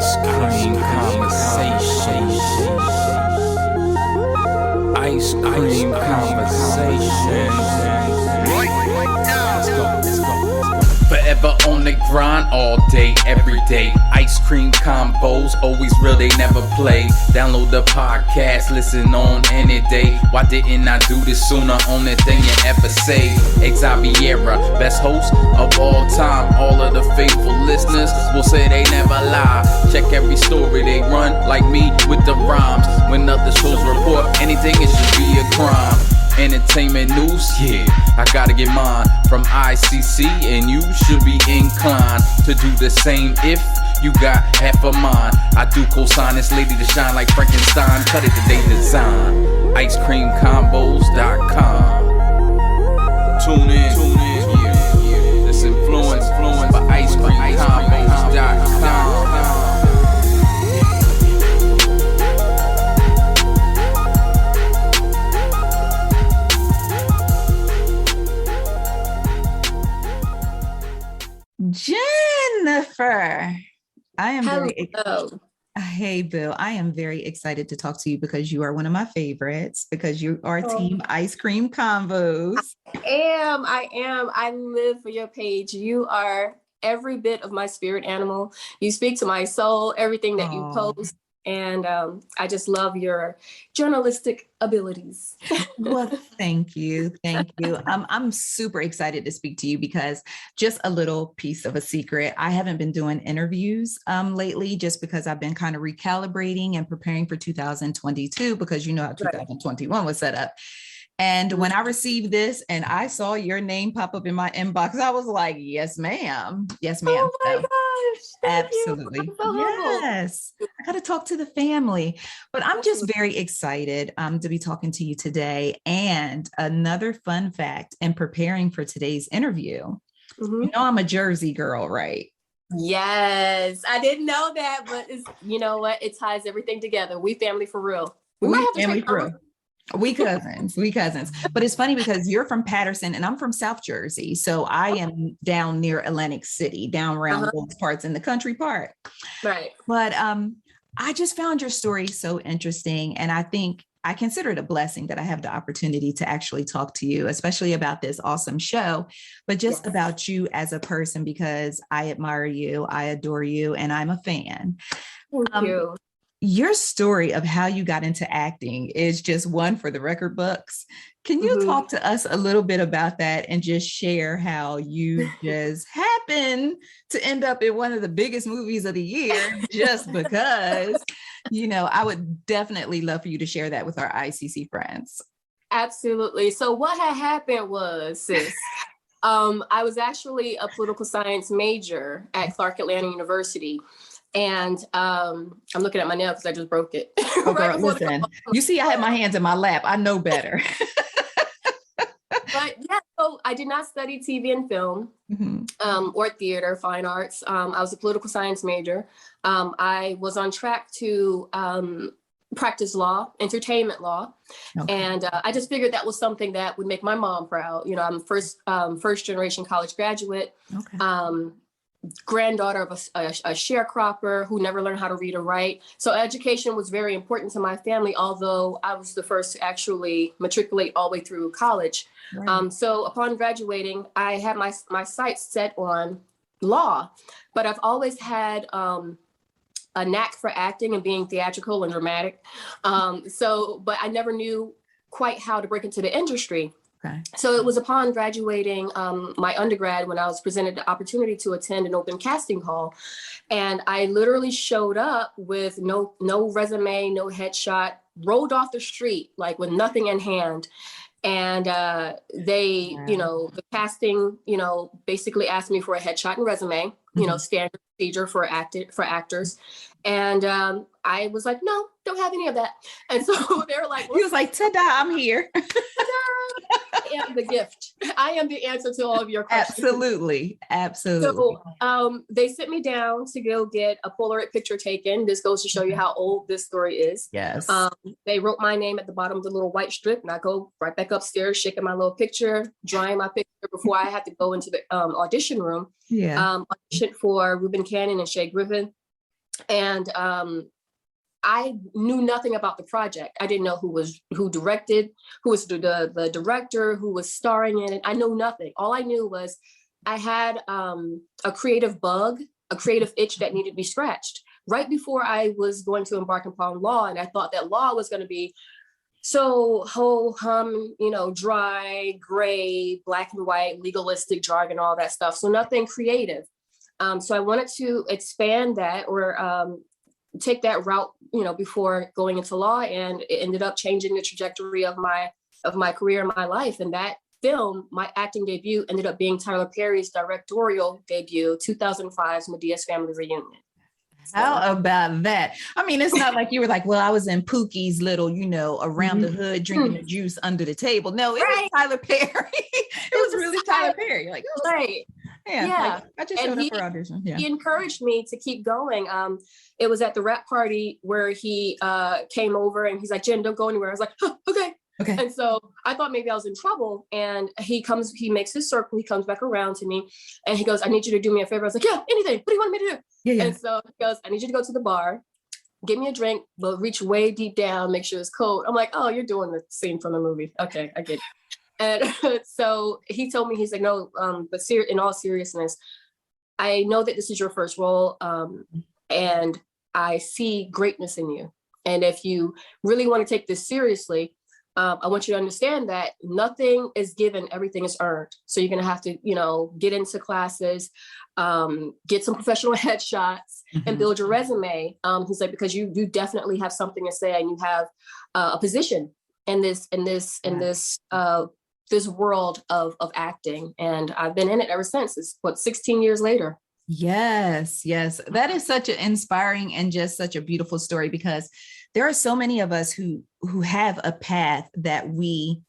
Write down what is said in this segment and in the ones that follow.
Ice Cream Conversation. Ice Cream Conversation. Let's go. Forever on the grind all day, every day. Ice Cream Convos, always real, they never play. Download the podcast, listen on any day. Why didn't I do this sooner? Only thing you ever say. Xaviera, best host of all time. All of the faithful listeners will say they never lie. Check every story they run, like me with the rhymes. When other shows report anything, it should be a crime. Entertainment news, yeah, I gotta get mine from ICC, and you should be inclined to do the same if you got half a mind. I do co-sign this lady to shine like Frankenstein. Cut it the day design. IceCreamCombos.com. Tune in, yeah. This influence by IceCreamCombos.com. Jennifer, I am Hello. Hey, Bill. I am very excited to talk to you because you are one of my favorites, because you are Team Ice Cream Convos. I am. I live for your page. You are every bit of my spirit animal. You speak to my soul, everything that you post. And I just love your journalistic abilities. Well, thank you. Thank you. I'm super excited to speak to you because just a little piece of a secret. I haven't been doing interviews lately just because I've been kind of recalibrating and preparing for 2022 because you know how 2021 was set up. And when I received this and I saw your name pop up in my inbox, I was like, yes, ma'am. Yes, ma'am. Oh my gosh. Absolutely. Yes. I got to talk to the family, but I'm just very excited to be talking to you today. And another fun fact in preparing for today's interview, you know, I'm a Jersey girl, right? Yes. I didn't know that, but you know what? It ties everything together. We family for real. We might have to family for real. We cousins, but it's funny because you're from Patterson and I'm from South Jersey. So I am down near Atlantic City, down around those parts in the country part. Right. But I just found your story so interesting. And I think I consider it a blessing that I have the opportunity to actually talk to you, especially about this awesome show, but just about you as a person, because I admire you, I adore you, and I'm a fan. Thank you. Your story of how you got into acting is just one for the record books. Can you talk to us a little bit about that and just share how you just happened to end up in one of the biggest movies of the year just because, you know, I would definitely love for you to share that with our ICC friends. Absolutely. So what had happened was, sis, I was actually a political science major at Clark Atlanta University. And I'm looking at my nail because I just broke it. Oh, girl, listen, you see, I had my hands in my lap. I know better. But yeah, so I did not study TV and film or theater, fine arts. I was a political science major. I was on track to practice law, entertainment law. And I just figured that was something that would make my mom proud. You know, I'm first generation college graduate. Granddaughter of a sharecropper who never learned how to read or write. So education was very important to my family, although I was the first to actually matriculate all the way through college. Right. So upon graduating, I had my sights set on law, but I've always had a knack for acting and being theatrical and dramatic. But I never knew quite how to break into the industry. So it was upon graduating my undergrad when I was presented the opportunity to attend an open casting call. And I literally showed up with no resume, no headshot, rolled off the street, like with nothing in hand. And they, you know, the casting, you know, basically asked me for a headshot and resume, you know, standard procedure for actors. And I was like, no, don't have any of that. And so they were like, he was like, ta-da, I'm here. I am the gift. I am the answer to all of your questions. Absolutely. So they sent me down to go get a Polaroid picture taken. This goes to show you how old this story is. Yes. They wrote my name at the bottom of the little white strip, and I go right back upstairs, shaking my little picture, drawing my picture before I had to go into the audition room. Audition for Reuben Cannon and Shay Griffin. And I knew nothing about the project. I didn't know who directed, who was the director, who was starring in it. I know nothing. All I knew was I had a creative bug, a creative itch that needed to be scratched right before I was going to embark upon law. And I thought that law was going to be so ho-hum, dry, gray, black and white, legalistic jargon, all that stuff. So nothing creative. So I wanted to expand that or take that route, before going into law, and it ended up changing the trajectory of my career and my life. And that film, my acting debut, ended up being Tyler Perry's directorial debut, 2005's Medea's Family Reunion. How about that? I mean, it's not like you were like, well, I was in Pookie's little, around the hood drinking the juice under the table. No, it was Tyler Perry. It was really Tyler Perry. You're like, oh, right. Yeah. Like, I just showed up for audition. Yeah. He encouraged me to keep going. It was at the rap party where he came over and he's like, Jen, don't go anywhere. I was like, oh, okay. Okay. And so I thought maybe I was in trouble, and he makes his circle. He comes back around to me and he goes, I need you to do me a favor. I was like, yeah, anything. What do you want me to do? Yeah. And so he goes, I need you to go to the bar, get me a drink, but reach way deep down, make sure it's cold. I'm like, oh, you're doing the scene from the movie. Okay, I get it. And so he told me, he's like, no, but in all seriousness, I know that this is your first role, and I see greatness in you. And if you really want to take this seriously, I want you to understand that nothing is given, everything is earned. So you're going to have to, get into classes, get some professional headshots, and build your resume. He's like, because you definitely have something to say, and you have a position in this world of acting. And I've been in it ever since. It's 16 years later. Yes. That is such an inspiring and just such a beautiful story, because there are so many of us who have a path that we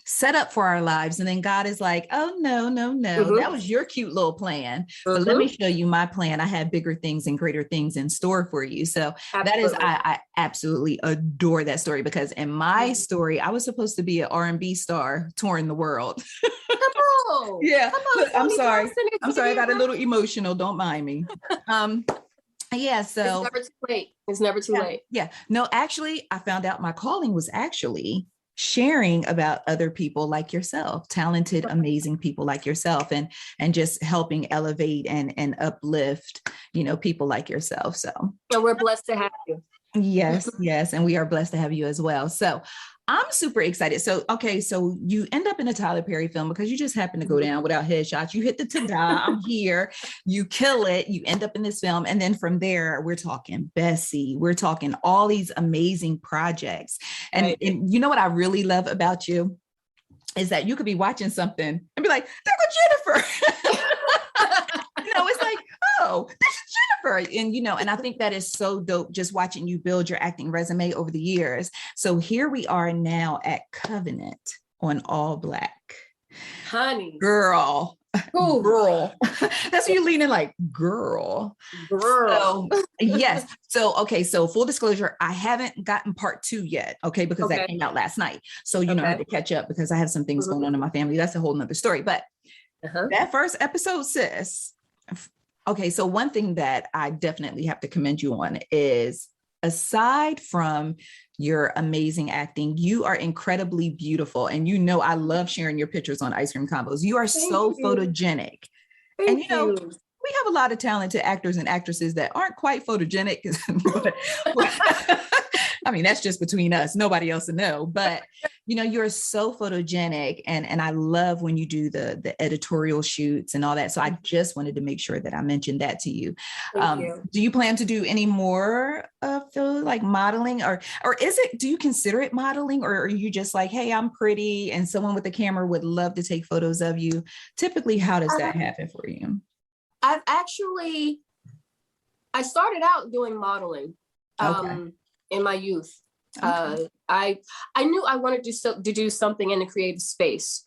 set up for our lives. And then God is like, oh, no, that was your cute little plan. But let me show you my plan. I have bigger things and greater things in store for you. So that is, I absolutely adore that story, because in my story, I was supposed to be an R&B star touring the world. Yeah. I'm sorry. I got a little emotional. Don't mind me. Yeah. So it's never too late. Yeah. No, actually, I found out my calling was actually sharing about other people like yourself, talented, amazing people like yourself, and just helping elevate and uplift, people like yourself. So, and we're blessed to have you. Yes. And we are blessed to have you as well. So I'm super excited. So, okay. So you end up in a Tyler Perry film because you just happen to go down without headshots. You hit the ta-da, I'm here, you kill it. You end up in this film. And then from there, we're talking Bessie, we're talking all these amazing projects. And you know what I really love about you is that you could be watching something and be like, there goes Jennifer. It's like, oh, this is Jennifer. And, and I think that is so dope, just watching you build your acting resume over the years. So here we are now at Covenant on ALLBLK. Honey. Girl. Ooh. Girl. That's what you're leaning like, girl. So, yes. So, okay. So full disclosure, I haven't gotten part 2 yet. Okay. Because that came out last night. So, I had to catch up because I have some things going on in my family. That's a whole nother story. But that first episode, sis. Okay, so one thing that I definitely have to commend you on is, aside from your amazing acting, you are incredibly beautiful. And I love sharing your pictures on Ice Cream Convos. You are so photogenic. And we have a lot of talented actors and actresses that aren't quite photogenic. I mean, that's just between us. Nobody else will know. But, you're so photogenic. And I love when you do the editorial shoots and all that. So I just wanted to make sure that I mentioned that to you. Thank you. Do you plan to do any more of the modeling or do you consider it modeling, or are you just like, hey, I'm pretty and someone with a camera would love to take photos of you? Typically, how does that happen for you? I started out doing modeling. In my youth. I knew I wanted to do something in the creative space.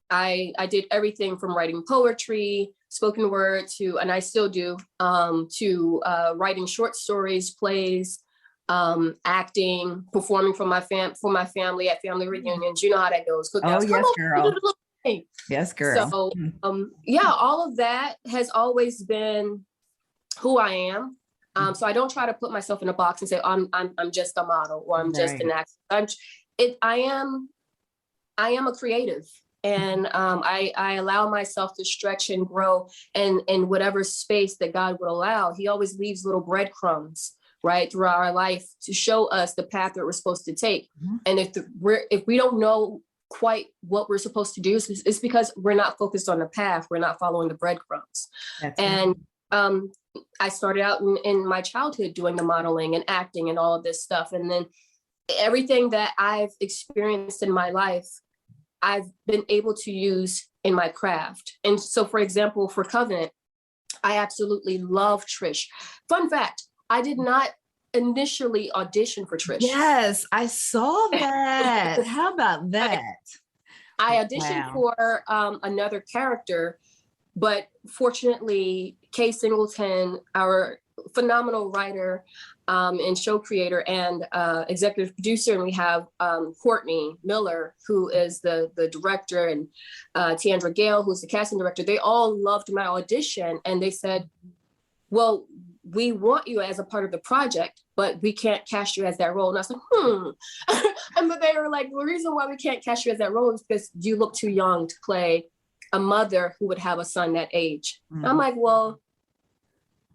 I did everything from writing poetry, spoken word, and I still do, to writing short stories, plays, acting, performing for my family at family reunions. You know how that goes. Oh, yes, girl. Yes, girl. So, all of that has always been who I am. So I don't try to put myself in a box and say, I'm just a model or I'm just an actor. I am a creative. And I allow myself to stretch and grow in whatever space that God would allow. He always leaves little breadcrumbs, right, throughout our life to show us the path that we're supposed to take. And if we don't know quite what we're supposed to do, it's because we're not focused on the path. We're not following the breadcrumbs. I started out in my childhood doing the modeling and acting and all of this stuff. And then everything that I've experienced in my life, I've been able to use in my craft. And so, for example, for Covenant, I absolutely love Trish. Fun fact, I did not initially audition for Trish. Yes, I saw that. How about that? I auditioned for another character, but fortunately, Kay Singleton, our phenomenal writer and show creator and executive producer, and we have Courtney Miller, who is the director, and Tiandra Gale, who's the casting director. They all loved my audition, and they said, well, we want you as a part of the project, but we can't cast you as that role. And I was like, and but they were like, the reason why we can't cast you as that role is because you look too young to play a mother who would have a son that age. I'm like, well,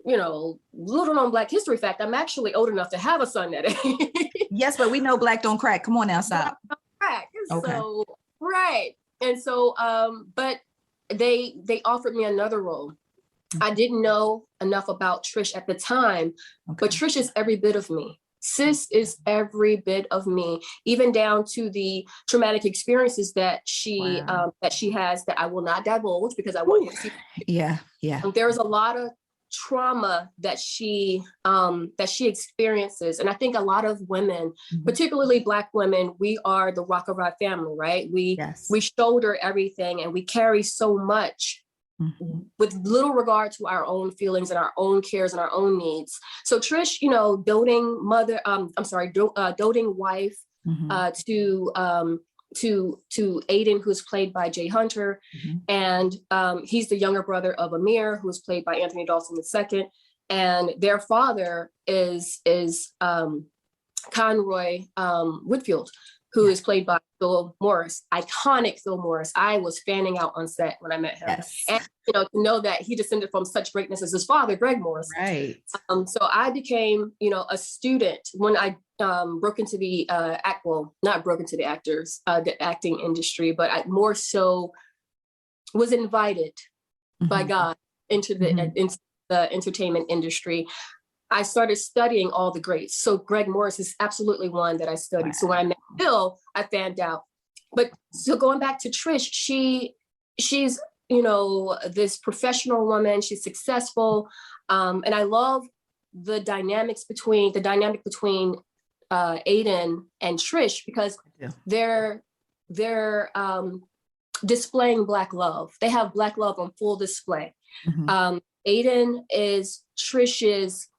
you know, little known Black history fact, I'm actually old enough to have a son that age. Yes, but we know Black don't crack. Come on now, stop. Crack. Okay. So, right. And so, but they offered me another role. I didn't know enough about Trish at the time, but Trish is every bit of me. Sis is every bit of me, even down to the traumatic experiences that she has that I will not divulge because I want you to see. Yeah. There is a lot of trauma that she experiences, and I think a lot of women, particularly Black women, we are the rock of our family, right? We shoulder everything, and we carry so much. With little regard to our own feelings and our own cares and our own needs. So Trish, you know, doting wife to Aiden, who's played by Jay Hunter, and he's the younger brother of Amir, who's played by Anthony Dawson II, and their father is Conroy Whitfield, who is played by Phil Morris, iconic Phil Morris. I was fanning out on set when I met him. And, you know, to know that he descended from such greatness as his father, Greg Morris. Right. So I became, you know, a student when I broke into the not broke into the acting industry, but I more so was invited by God into the entertainment industry. I started studying all the greats. So Greg Morris is absolutely one that I studied. Wow. So when I met Phil, I fanned out. But so going back to Trish, she's, you know, this professional woman. She's successful. And I love the dynamic between Aiden and Trish, because they're displaying Black love. They have Black love on full display. Aiden is Trish's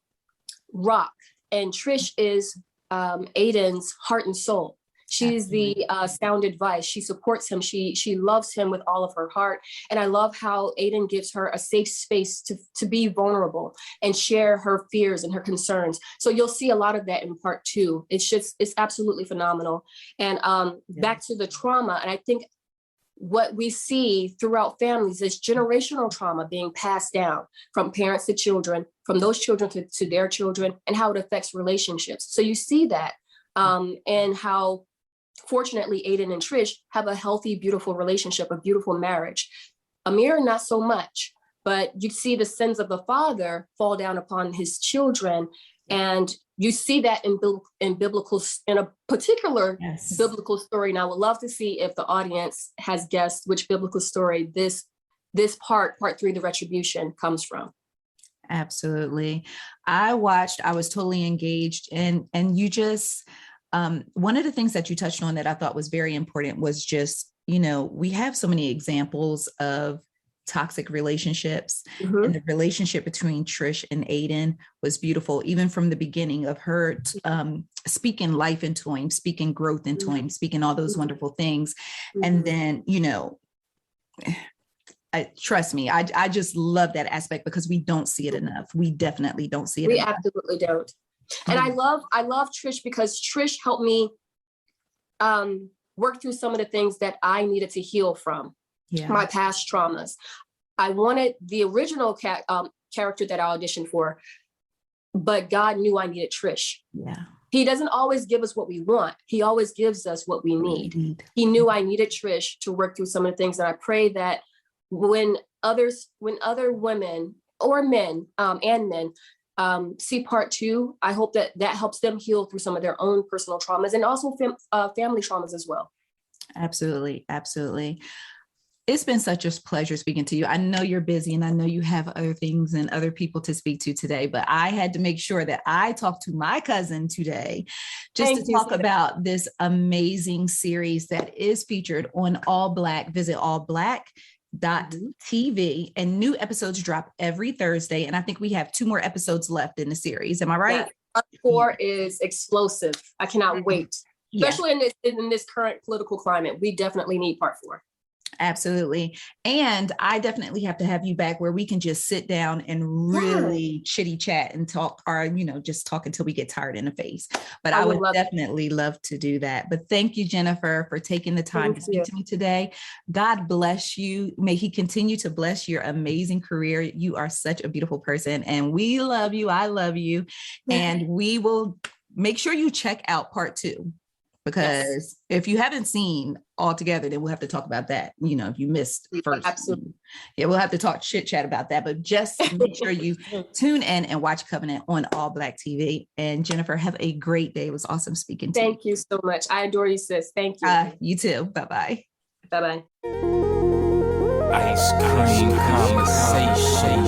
rock, and Trish is Aiden's heart and soul. She's the sound advice. She supports him. She loves him with all of her heart. And I love how Aiden gives her a safe space to be vulnerable and share her fears and her concerns. So you'll see a lot of that in part 2. It's absolutely phenomenal. And back to the trauma. And I think what we see throughout families is generational trauma being passed down from parents to children, from those children to their children, and how it affects relationships. So you see that and how fortunately Aiden and Trish have a healthy, beautiful relationship, a beautiful marriage. Amir, not so much, but you see the sins of the father fall down upon his children. And you see that in a particular biblical story. And I would love to see if the audience has guessed which biblical story this part 3, the retribution, comes from. Absolutely. I was totally engaged, and you just, one of the things that you touched on that I thought was very important was just, you know, we have so many examples of toxic relationships, and the relationship between Trish and Aiden was beautiful, even from the beginning of her speaking life into him, speaking growth into him, speaking all those wonderful things. And then, you know, trust me, I just love that aspect because we don't see it enough. We definitely don't see it enough. We absolutely don't. And I love Trish because Trish helped me work through some of the things that I needed to heal from, my past traumas. I wanted the original character that I auditioned for, but God knew I needed Trish. Yeah. He doesn't always give us what we want. He always gives us what we need. He knew I needed Trish to work through some of the things. And I pray that when other women or men and men see part 2, I hope that helps them heal through some of their own personal traumas and also family traumas as well. Absolutely. Absolutely. It's been such a pleasure speaking to you. I know you're busy and I know you have other things and other people to speak to today, but I had to make sure that I talked to my cousin today just to talk about this amazing series that is featured on ALLBLK. Visit ALLBLK.tv and new episodes drop every Thursday. And I think we have 2 more episodes left in the series. Am I right? Yeah. Part 4 is explosive. I cannot wait, especially in this current political climate. We definitely need part 4. Absolutely. And I definitely have to have you back where we can just sit down and really chitty chat and talk, or, just talk until we get tired in the face. But I would definitely love to do that. But thank you, Jennifer, for taking the time to speak to me today. God bless you. May he continue to bless your amazing career. You are such a beautiful person and we love you. I love you. And we will make sure you check out part 2. Because if you haven't seen All Together, then we'll have to talk about that. If you missed first. Absolutely. Yeah, we'll have to talk chit chat about that. But just make sure you tune in and watch Covenant on ALLBLK TV. And Jennifer, have a great day. It was awesome speaking to you. Thank you so much. I adore you, sis. Thank you. You too. Bye-bye. Bye-bye. Ice Cream Conversation.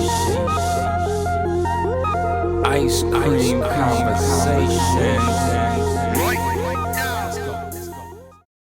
Ice Cream Conversation.